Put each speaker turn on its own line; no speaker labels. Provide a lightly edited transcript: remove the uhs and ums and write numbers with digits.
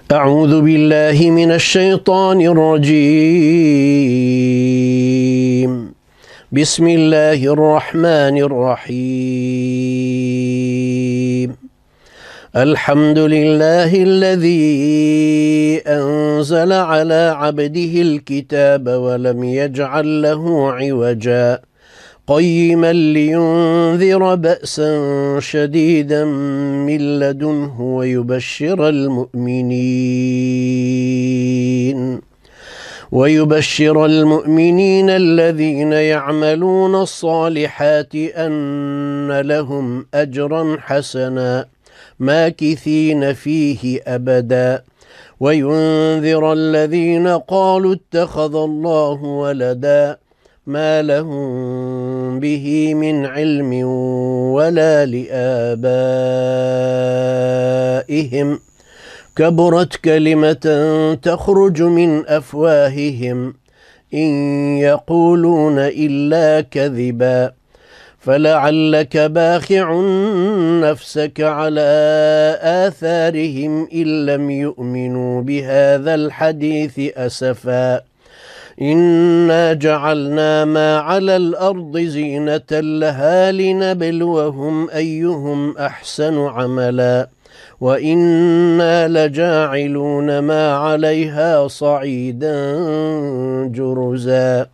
أعوذ بالله من الشيطان الرجيم. بسم الله الرحمن الرحيم. الحمد لله الذي أنزل على عبده الكتاب ولم يجعل له عوجا قيما لينذر بأسا شديدا من لدنه ويبشر المؤمنين الذين يعملون الصالحات أن لهم أجرا حسنا ماكثين فيه أبدا وينذر الذين قالوا اتخذ الله ولدا ما لهم به من علم ولا لآبائهم كبرت كلمة تخرج من أفواههم إن يقولون إلا كذبا فلعلك باخع نفسك على آثارهم إن لم يؤمنوا بهذا الحديث أسفا إنا جعلنا ما على الأرض زينة لها لنبلوهم أيهم أحسن عملا وإنا لجاعلون ما عليها صعيدا جرزا.